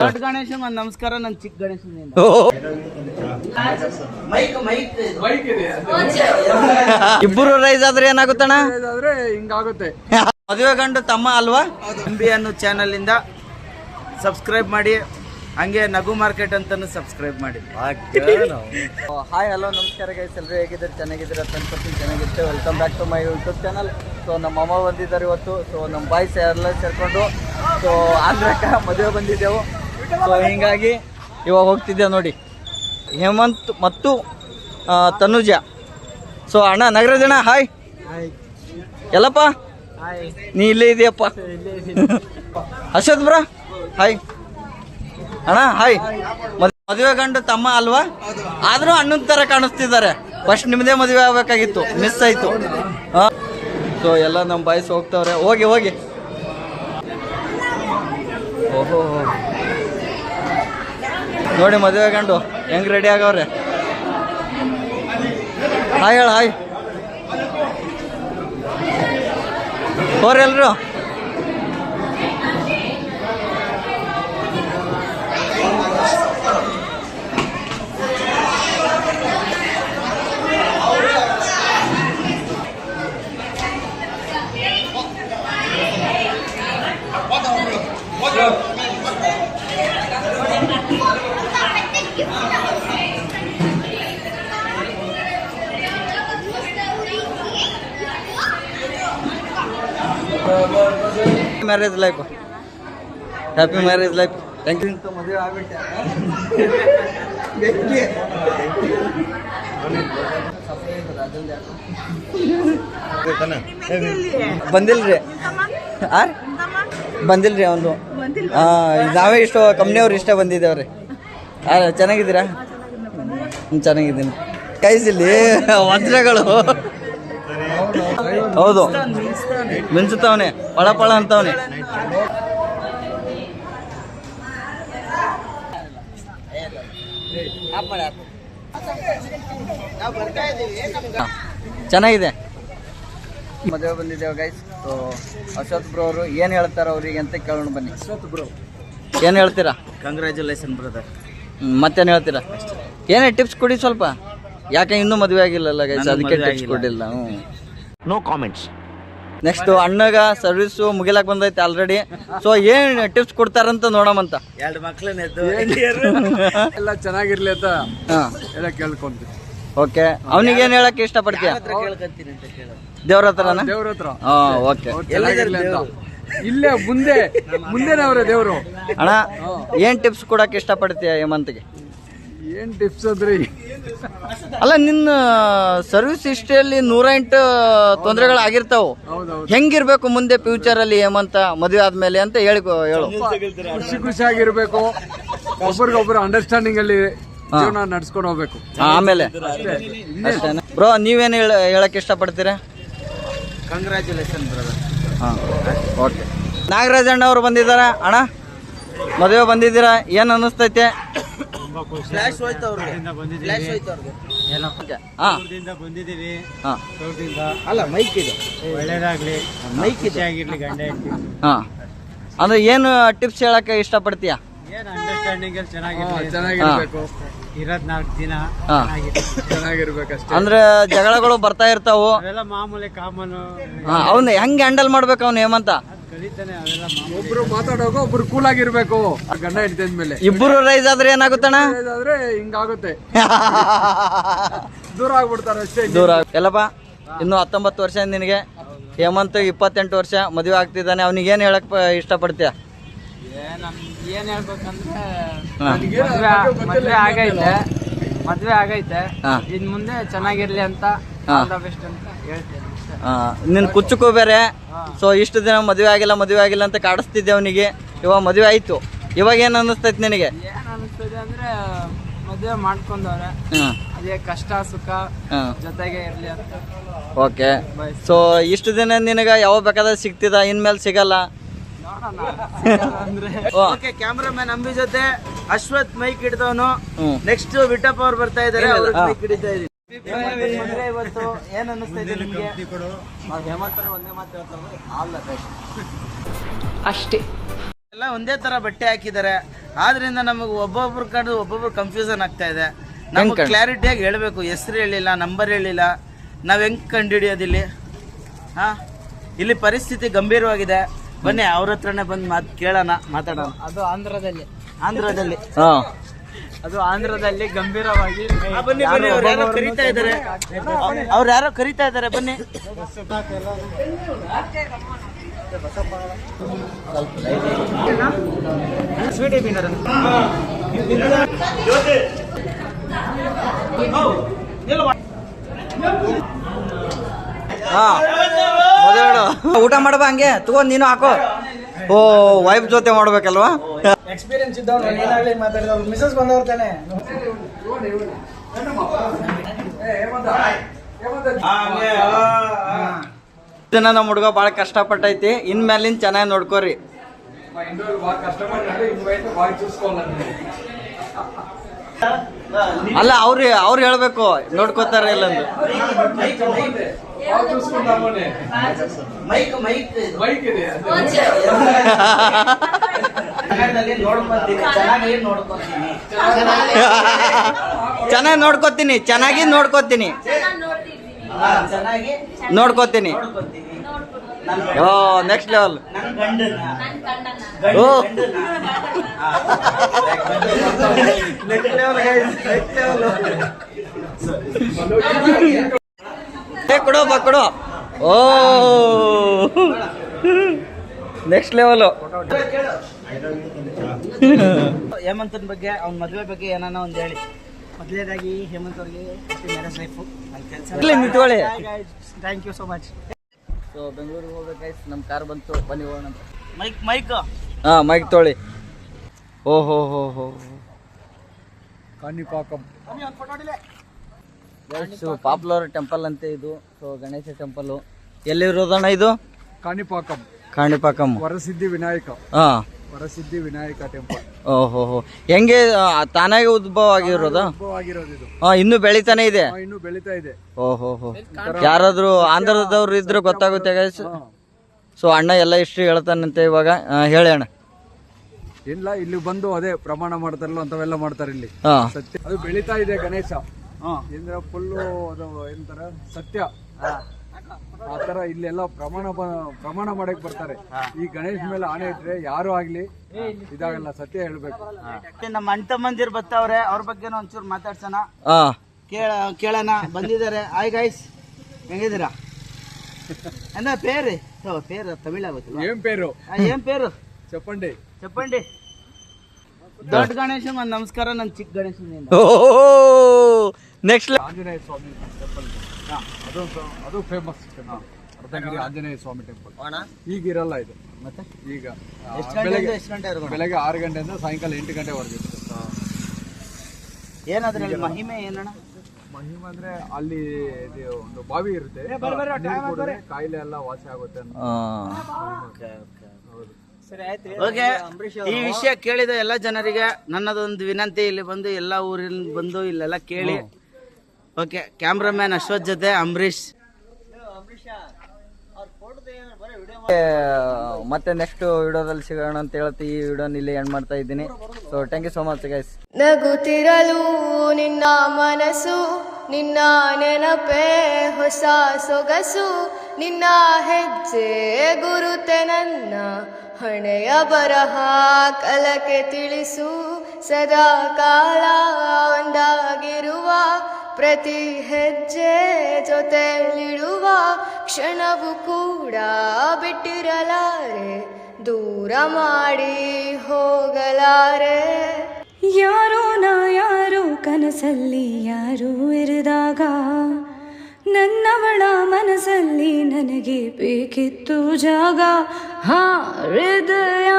ದೊಡ್ಡ ಗಣೇಶ ನಮಸ್ಕಾರ. ನನ್ ಚಿಕ್ಕ ಗಣೇಶ ಇಬ್ಬರು ರೈಸ್ ಆದ್ರೆ ಏನಾಗುತ್ತಣ್ಣ? ಹಿಂಗಾಗುತ್ತೆ. ಮದುವೆ ಗಂಡು ತಮ್ಮ ಅಲ್ವಾ? MB ಅನ್ನೋ ಚಾನಲ್ ಇಂದ ಸಬ್ಸ್ಕ್ರೈಬ್ ಮಾಡಿ, ಹಂಗೆ ನಗು ಮಾರ್ಕೆಟ್ ಅಂತಾನು ಸಬ್ಸ್ಕ್ರೈಬ್ ಮಾಡಿ. ಹಾಯ್ ಹಲೋ ನಮಸ್ಕಾರ ಗೈಸ್, ಎಲ್ಲರೂ ಹೇಗಿದ್ದಾರೆ? ಚೆನ್ನಾಗಿದ್ದೀರಾ? ಅನ್ಕೋತೀನಿ ಚೆನ್ನಾಗಿರುತ್ತೆ. Welcome back to my YouTube channel. So ನಮ್ಮ ಅಮ್ಮ ಬಂದಿದ್ದಾರೆ ಇವತ್ತು. ಸೊ ನಮ್ಮ ಬಾಯ್ಸ್ ಎಲ್ಲ ಸೇರ್ಕೊಂಡು ಸೊ ಆಂಧ್ರಕ್ಕೆ ಮದುವೆ ಬಂದಿದ್ದೆವು. ಸೊ ಹೀಗಾಗಿ ಇವಾಗ ಹೋಗ್ತಿದ್ದೇವೆ ನೋಡಿ, ಹೇಮಂತ್ ಮತ್ತು ತನುಜ. ಸೊ ಅಣ್ಣ ನಗರದಣ್ಣ ಹಾಯ್. ಎಲ್ಲಪ್ಪ ನೀ ಇಲ್ಲೇ ಇದೆಯಪ್ಪ. ಅಶೋಕ್ ಬ್ರಾ ಹಾಯ್. ಅಣ್ಣ ಹಾಯ್. ಮದುವೆ ಗಂಡು ತಮ್ಮ ಅಲ್ವಾ? ಆದ್ರೂ ಅಣ್ಣನ ತರ ಕಾಣಿಸ್ತಿದ್ದಾರೆ. ಫಸ್ಟ್ ನಿಮ್ಮದೇ ಮದುವೆ ಆಗ್ಬೇಕಾಗಿತ್ತು, ಮಿಸ್ ಆಯ್ತು. ಸೊ ಎಲ್ಲ ನಮ್ಮ ಬಾಯ್ಸ್ ಹೋಗ್ತಾವ್ರೆ. ಹೋಗಿ ಹೋಗಿ. ಓಹೋ ನೋಡಿ ಮದುವೆ ಗಂಡು ಹೆಂಗ್ ರೆಡಿ ಆಗವ್ರೆ. ಹಾಯ್ ಹೇಳ ಹಾಯ್. ಹೋರಿ ಎಲ್ರು. Marriage life, happy marriage life. Thank you. ಮದುವೆ ಆಗ್ಬಿಟ್ಟೆ. ಬಂದಿಲ್ರಿ ಬಂದಿಲ್ರಿ ಅವನು. ನಾವೇ ಇಷ್ಟು ಕಂಪ್ನಿಯವ್ರು ಇಷ್ಟ ಬಂದಿದ್ದೇವ್ರಿ. ಚೆನ್ನಾಗಿದ್ದೀರಾ? ಚೆನ್ನಾಗಿದ್ದೀನಿ. ಕೈಸಿಲ್ಲಿ ವಜ್ರಗಳು ಹೌದು ಮಿಂಚುತ್ತವನೆ, ಪಳ ಪಳ ಅಂತವನೆ. ಚೆನ್ನಾಗಿದೆ. ಮದುವೆ ಬಂದಿದ್ದೇವೆ ಗೈಸ್. ಸೊ ಅಶೋಕ್ ಬ್ರೋ ಅವರು ಏನು ಹೇಳ್ತಾರ ಅವ್ರಿಗೆ ಅಂತ ಕೇಳೋಣ ಬನ್ನಿ. ಅಶೋಕ್ ಬ್ರೋ ಏನು ಹೇಳ್ತೀರಾ? Congratulation brother. ಮತ್ತೇನು ಹೇಳ್ತೀರಾ? ಏನೇ ಟಿಪ್ಸ್ ಕೊಡಿ ಸ್ವಲ್ಪ. ಯಾಕೆ ಇನ್ನೂ ಮದುವೆ ಆಗಿಲ್ಲಲ್ಲ ಗೈಸ್, ಅದಕ್ಕೆ ಟಿಪ್ಸ್ ಕೊಟ್ಟಿಲ್ಲ. No comments. ನೆಕ್ಸ್ಟ್ ಅಣ್ಣಗ ಸರ್ವಿಸು ಮುಗಿಲಕ್ ಬಂದೈತೆ ಆಲ್ರೆಡಿ. ಸೊ ಏನ್ ಟಿಪ್ಸ್ ಕೊಡ್ತಾರಂತ ನೋಡಮಂತ. ಎರಡು ಮಕ್ಳನ್ನೆದ್ದು ಎಲ್ಲ ಚೆನ್ನಾಗಿರ್ಲಿ ಅಂತ ಎಲ್ಲ ಕೇಳ್ಕೊಂತೀವಿ. ಓಕೆ, ಅವನಿಗೆ ಏನ್ ಹೇಳಕ್ ಇಷ್ಟಪಡ್ತೀಯ? ಕೇಳ್ಕೊಂತೀನಿ ಅಂತ ಕೇಳ. ದೇವ್ರ ಹತ್ರನ? ದೇವ್ರ ಹತ್ರ. ಓಕೆ. ಇಲ್ಲೇ ಮುಂದೆನೇ ಅವ್ರೆ ದೇವ್ರು. ಅಣ್ಣ ಏನ್ ಟಿಪ್ಸ್ ಕೊಡಕ್ ಇಷ್ಟಪಡ್ತೀಯ ಹೇಮಂತ್ಗೆ? ಏನ್ ಟಿಪ್ಸ್ ಅಂದ್ರೆ, ಅಲ್ಲ ನಿನ್ನ ಸರ್ವಿಸ್ ಹಿಸ್ಟ್ರಿಯಲ್ಲಿ 108 ತೊಂದರೆಗಳು ಆಗಿರ್ತಾವ. ಹೆಂಗಿರ್ಬೇಕು ಮುಂದೆ ಫ್ಯೂಚರ್ ಅಲ್ಲಿ ಹೇಮಂತ ಮದುವೆ ಆದ್ಮೇಲೆ ಅಂತ ಹೇಳು. ಖುಷಿಯಾಗಿರ್ಬೇಕು, ಒಬ್ರಿಗೊಬ್ರು ಅಂಡರ್ಸ್ಟ್ಯಾಂಡಿಂಗ್ ಅಲ್ಲಿ ಜೀವನ ನಡ್ಸ್ಕೊಂಡು ಹೋಗ್ಬೇಕು. ಆಮೇಲೆ ಬ್ರೋ ನೀವೇನು ಹೇಳಕ್ ಇಷ್ಟಪಡ್ತೀರಾ? Congratulation brother. ಓಕೆ. ನಾಗರಾಜ್ ಅಣ್ಣ ಅವ್ರು ಬಂದಿದ್ದಾರ. ಅಣ್ಣ ಮದುವೆ ಬಂದಿದ್ದೀರಾ, ಏನ್ ಅನ್ನಿಸ್ತೈತೆ? ಫ್ಲಾಶ್ ಹೋಯ್ತು ಅವ್ರಿಗೆ. ಬಂದಿದ್ದೀವಿ. ಅಲ್ಲ ಮೈಕ್ ಇದೆ, ಒಳ್ಳೇದಾಗ್ಲಿ, ಮೈಕ್ ಇದೆ. ಆಗಿರ್ಲಿ ಗಂಡ ಹೆಂಡತಿ. ಅಂದ್ರೆ ಏನು ಟಿಪ್ಸ್ ಹೇಳಕ್ ಇಷ್ಟಪಡ್ತೀಯ? ಏನ್ ಅಂಡರ್ಸ್ಟ್ಯಾಂಡಿಂಗ್ ಅಲ್ಲಿ ಚೆನ್ನಾಗಿರ್ಬೇಕು. ಇರೋದ್ 4 ದಿನ ಚೆನ್ನಾಗಿರ್ಬೇಕಷ್ಟೇ. ಅಂದ್ರೆ ಜಗಳಗಳು ಬರ್ತಾ ಇರ್ತಾವು, ಅವೆಲ್ಲ ಮಾಮೂಲಿ ಕಾಮನ್. ಅವ್ನ ಹೆಂಗ್ ಹ್ಯಾಂಡಲ್ ಮಾಡ್ಬೇಕು ಅವ್ನು ಹೇಮಂತ? ಕಲಿತಾನೆ ಅವೆಲ್ಲ. ಒಬ್ರು ಮಾತಾಡೋಕೆ ಒಬ್ರು ಕೂಲ್ ಆಗಿರ್ಬೇಕು. ಗಂಡ ಹೆಂಡತಿ ಅಂದ್ಮೇಲೆ ಇಬ್ಬರು ರೈಸ್ ಆದ್ರೆ ಏನಾಗುತ್ತಣ್ಣ? ಆದ್ರೆ ಹಿಂಗಾಗುತ್ತೆ, ದೂರ ಆಗ್ಬಿಡ್ತಾರೆ ಅಷ್ಟೇ. ದೂರ ಎಲ್ಲಪ್ಪ. ಇನ್ನು 19 ವರ್ಷ ನಿನಗೆ, ಹೇಮಂತ್ 28 ವರ್ಷ, ಮದುವೆ ಆಗ್ತಿದ್ದಾನೆ. ಅವ್ನಿಗೆ ಏನ್ ಹೇಳಕ್ ಇಷ್ಟಪಡ್ತೀಯ? ಏನ್ ಹೇಳ್ಬೇಕಂದ್ರೆ, ಮದ್ವೆ ಆಗೈತೆ, ಇನ್ ಮುಂದೆ ಚೆನ್ನಾಗಿರ್ಲಿ ಅಂತ ಬೆಸ್ಟ್ ಅಂತ ಹೇಳ್ತೇನೆ. ನಿನ್ ಕುಚ್ಚಕ್ಕೂ ಬೇರೆ. ಸೊ ಇಷ್ಟು ದಿನ ಮದುವೆ ಆಗಿಲ್ಲ ಅಂತ ಕಾಡಿಸ್ತಿದ್ದೆ ಅವನಿಗೆ. ಇವಾಗ ಮದುವೆ ಆಯ್ತು, ಇವಾಗ ಏನ್ ಅನ್ನಿಸ್ತೈತಿ ನಿನಗೆ? ಏನ್ ಅನಿಸ್ತದೆ ಅಂದ್ರೆ, ಮದ್ವೆ ಮಾಡ್ಕೊಂಡವ್ರೆ, ಅದೇ ಕಷ್ಟ ಸುಖ ಜೊತೆಗೆ ಇರ್ಲಿ ಅಂತ. ಓಕೆ. ಸೊ ಇಷ್ಟು ದಿನ ನಿನಗ ಯಾವ ಬೇಕಾದ್ರೆ ಸಿಗ್ತಿದ, ಇನ್ಮೇಲೆ ಸಿಗಲ್ಲ? ಓಕೆ. ಕ್ಯಾಮ್ರಾಮನ್ ಅಂಬಿ ಜೊತೆ ಅಶ್ವಥ್ ಮೈಕ್ ಹಿಡಿದವನು. ನೆಕ್ಸ್ಟ್ ವಿಟಪ್ ಅವ್ರು ಬರ್ತಾ ಇದಾರೆ, ಮೈಕ್ ಹಿಡಿತಾ ಇದೀನಿ. ಇವತ್ತು ಏನ್ ಅನ್ನಿಸ್ತಾ ಇದೆ ನಿಮ್ಗೆ? ಅಷ್ಟೇ. ಎಲ್ಲ ಒಂದೇ ತರ ಬಟ್ಟೆ ಹಾಕಿದ್ದಾರೆ, ಆದ್ರಿಂದ ನಮಗೆ ಒಬ್ಬೊಬ್ರು ಕಂಡು ಒಬ್ಬೊಬ್ರು ಕನ್ಫ್ಯೂಷನ್ ಆಗ್ತಾ ಇದೆ. ನಮ್ಗೆ ಕ್ಲಾರಿಟಿಯಾಗಿ ಹೇಳಬೇಕು. ಹೆಸರು ಹೇಳಿಲ್ಲ, ನಂಬರ್ ಹೇಳಿಲ್ಲ, ನಾವ್ ಹೆಂಗ್ ಕಂಡುಹಿಡಿಯೋದಿಲ್ಲಿ? ಹಾ, ಇಲ್ಲಿ ಪರಿಸ್ಥಿತಿ ಗಂಭೀರವಾಗಿದೆ. ಬನ್ನಿ ಅವ್ರ ಹತ್ರನೇ ಬಂದು ಕೇಳೋಣ, ಮಾತಾಡೋಣ. ಅದು ಆಂಧ್ರದಲ್ಲಿ ಹಾ ಆಂಧ್ರದಲ್ಲಿ ಗಂಭೀರವಾಗಿ ಬನ್ನಿ ಬನ್ನಿ, ಅವ್ರು ಯಾರೋ ಕರೀತಾ ಇದ್ದಾರೆ, ಅವ್ರು ಯಾರೋ ಕರೀತಾ ಇದ್ದಾರೆ, ಬನ್ನಿ. ಊಟ ಮಾಡಬಾ, ಹಂಗೆ ತಗೊಂಡ್ ನೀನು ಹಾಕೋ. ಓ, ವೈಫ್ ಜೊತೆ ಮಾಡ್ಬೇಕಲ್ವಾ? ಎಕ್ಸ್ಪೀರಿಯನ್ಸ್ ಇದ್ದವ್ರು ಏನಾಗ್ಲಿ ಮಾತಾಡಿದವ್ರು ಮಿಸಸ್ ಬಂದವ್ರು ತಾನೆ. ಜನ ನಮ್ಮ ಹುಡುಗ ಭಾಳ ಕಷ್ಟಪಟ್ಟೈತಿ. ಇನ್ಮೇಲಿನ ಚೆನ್ನಾಗಿ ನೋಡ್ಕೋರಿ. ಅಲ್ಲ, ಅವ್ರು ಹೇಳ್ಬೇಕು ನೋಡ್ಕೋತಾರ ಇಲ್ಲ ಅಂದು. ಚೆನ್ನಾಗಿ ನೋಡ್ಕೋತೀನಿ, ಚೆನ್ನಾಗಿ ನೋಡ್ಕೋತೀನಿ, ನೋಡ್ಕೋತೀನಿ. ಓ, ನೆಕ್ಸ್ಟ್ ಲೆವೆಲ್. ಓ, ಕೊಡು ಬಾ, ಕೊಡು. ಓ, ನೆಕ್ಸ್ಟ್ ಲೆವೆಲ್. ಹೇಮಂತನ್ ಬಗ್ಗೆ, ಅವ್ನ ಮದ್ವೆ ಬಗ್ಗೆ ಏನಾನ ಒಂದ್ ಹೇಳಿ. ಮೊದಲನೇದಾಗಿ ಹೇಮಂತ್ ಅವ್ರಿಗೆ ಮ್ಯಾರೇಜ್ ಲೈಫು ನಿಂತ್ಕೊಳ್ಳಿ. Thank you so much. So ಬೆಂಗಳೂರಿಗೆ ಹೋಗ್ಬೇಕಾಯ್ತು, ನಮ್ಮ ಕಾರ್ ಬಂತು, ಬನ್ನಿ ಹೋಗೋಣ. ಮೈಕ್ ಮೈಕ್ ತೊಳಿ. ಓಹೋ ಹೋ ಹೋ, ಕಾಣಿಪಾಕಂ ಪಾಪ್ಯುಲರ್ ಟೆಂಪಲ್ ಅಂತೆ ಇದು. ಸೊ ಗಣೇಶ ಟೆಂಪಲ್ ಎಲ್ಲಿರೋದಣ್ಣ ಇದು? ಕಾಣಿಪಾಕಂ, ಕಾಣಿಪಾಕಂ, ವರಸಿದ್ಧಿ ವಿನಾಯಕ. ಹಾ, ವರಸಿದ್ಧಿ ವಿನಾಯಕ ಟೆಂಪಲ್. ಓಹೋ ಹೋ. ಹೆಂಗೆ ತಾನಾಗೆ ಉದ್ಭವ ಆಗಿರೋದು? ಆಗಿರೋದು ಇದು. ಇನ್ನೂ ಬೆಳಿತಾನೆ ಇದೆ. ಇನ್ನು ಬೆಳಿತಾ ಇದೆ. ಓಹೋ ಹೋ. ಯಾರಾದ್ರೂ ಆಂಧ್ರದವ್ರು ಇದ್ರೆ ಗೊತ್ತಾಗುತ್ತೆ ಗೈಸ್. ಸೊ ಅಣ್ಣ ಎಲ್ಲ ಹಿಸ್ಟ್ರಿ ಹೇಳ್ತಾನಂತೆ ಇವಾಗ. ಹೇಳಿ ಅಣ್ಣ. ಇಲ್ಲ, ಇಲ್ಲಿ ಬಂದು ಅದೇ ಪ್ರಮಾಣ ಮಾಡ್ತಾರಲ್ಲ ಅಂತವೆಲ್ಲ ಮಾಡ್ತಾರೆ ಇಲ್ಲಿ. ಹಾ, ಸತ್ಯ ಅದು ಬೆಳಿತಾ ಇದೆ ಗಣೇಶ. ಏನ್ರ ಫುಲ್ಲು ಅದು ಏನಂತಾರ ಸತ್ಯ, ಆ ತರ ಇಲ್ಲೆಲ್ಲ ಪ್ರಮಾಣ ಮಾಡಕ್ ಬರ್ತಾರೆ. ಈ ಗಣೇಶ್ ಮೇಲೆ ಆಣೆ ಇಟ್ರೆ ಯಾರು ಆಗ್ಲಿ ಇದಾಗಲ್ಲ, ಸತ್ಯ ಹೇಳ್ಬೇಕು. ನಮ್ಮ ಅಣ್ಣ ತಮ್ಮಂದಿರು ಬರ್ತಾವ್ರೆ, ಅವ್ರ ಬಗ್ಗೆನೂ ಒಂಚೂರು ಮಾತಾಡ್ಸೋಣ, ಕೇಳೋಣ. ಬಂದಿದ್ದಾರೆ. ಹಾಯ್ ಗೈಸ್, ಹೆಂಗಿದ್ದೀರಾ? ಅಂದ್ರೆ ಪೇರು ತಮಿಳ್ ಆಗುತ್ತಲ್ಲ. ಏನ್ ಪೇರು? ಏನ್ ಪೇರು? ಚಪ್ಪಂಡಿ. ಚಪ್ಪಂಡಿ. ದೊಡ್ಡ ಗಣೇಶ ಒಂದ್ ನಮಸ್ಕಾರ. ನನ್ ಚಿಕ್ಕ ಗಣೇಶ. ನೆಕ್ಸ್ಟ್ ಆಂಜನೇಯ ಸ್ವಾಮಿ ಟೆಂಪಲ್, ಅದು ಫೇಮಸ್. ಅರ್ಧಗಿರಿ ಆಂಜನೇಯ ಸ್ವಾಮಿ ಟೆಂಪಲ್ ಈಗಿರಲ್ಲ ಇದು. ಮತ್ತೆ ಈಗ ಎಷ್ಟು ಗಂಟೆ? ಬೆಳಗ್ಗೆ 6 ಗಂಟೆಯಿಂದ ಸಾಯಂಕಾಲ 8 ಗಂಟೆವರೆಗೆ. ಏನಾದ್ರೆ ಮಹಿಮೆ ಏನಣ್ಣ? ಮಹಿಮೆ ಅಂದ್ರೆ ಅಲ್ಲಿ ಒಂದು ಬಾವಿ ಇರುತ್ತೆ, ನೀರು ಕುಡಿದ್ರೆ ಕಾಯಿಲೆ ಎಲ್ಲ ವಾಸಿ ಆಗುತ್ತೆ ಅಂತ. ಓಕೆ, ಈ ವಿಷಯ ಕೇಳಿದ ಎಲ್ಲ ಜನರಿಗೆ ನನ್ನದೊಂದು ವಿನಂತಿ, ಇಲ್ಲಿ ಬಂದು ಎಲ್ಲ ಊರಿನ ಬಂದು ಇಲ್ಲೆಲ್ಲ ಕೇಳಿ. ಓಕೆ, ಕ್ಯಾಮ್ರಾಮ್ಯಾನ್ ಅಶ್ವಥ್ ಜೊತೆ ಅಂಬರೀಶ್. ಮತ್ತೆ ನೆಕ್ಸ್ಟ್ ವಿಡಿಯೋದಲ್ಲಿ ಸಿಗೋಣ ಅಂತ ಹೇಳ್ತಿ ಈ ವಿಡಿಯೋನ ಇಲ್ಲಿ ಎಂಡ್ ಮಾಡ್ತಾ ಇದ್ದೀನಿ. So thank you so much guys. ನಗುತ್ತಿರಲು ನಿನ್ನ ಮನಸ್ಸು, ನಿನ್ನ ನೆನಪೇ ಹೊಸ ಸೊಗಸು, ನಿನ್ನ ಹೆಜ್ಜೆ ಗುರುತೆ ನನ್ನ ಹಣೆಯ ಬರಹ ಕಲಕೆ ತಿಳಿಸು, ಸದಾ ಕಾಲ ಒಂದಾಗಿರುವ ಪ್ರತಿ ಹೆಜ್ಜೆ ಜೊತೆಲಿಡುವ ಕ್ಷಣವು ಕೂಡ ಬಿಟ್ಟಿರಲಾರೆ, ದೂರ ಮಾಡಿ ಹೋಗಲಾರೆ. ಯಾರೋ ನಾ ಯಾರೋ ಕನಸಲ್ಲಿ ಯಾರೋ ಇರಿದಾಗ, ನನ್ನವಳ ಮನಸ್ಸಲ್ಲಿ ನನಗೆ ಬೇಕಿತ್ತು ಜಾಗ. ಹೃದಯ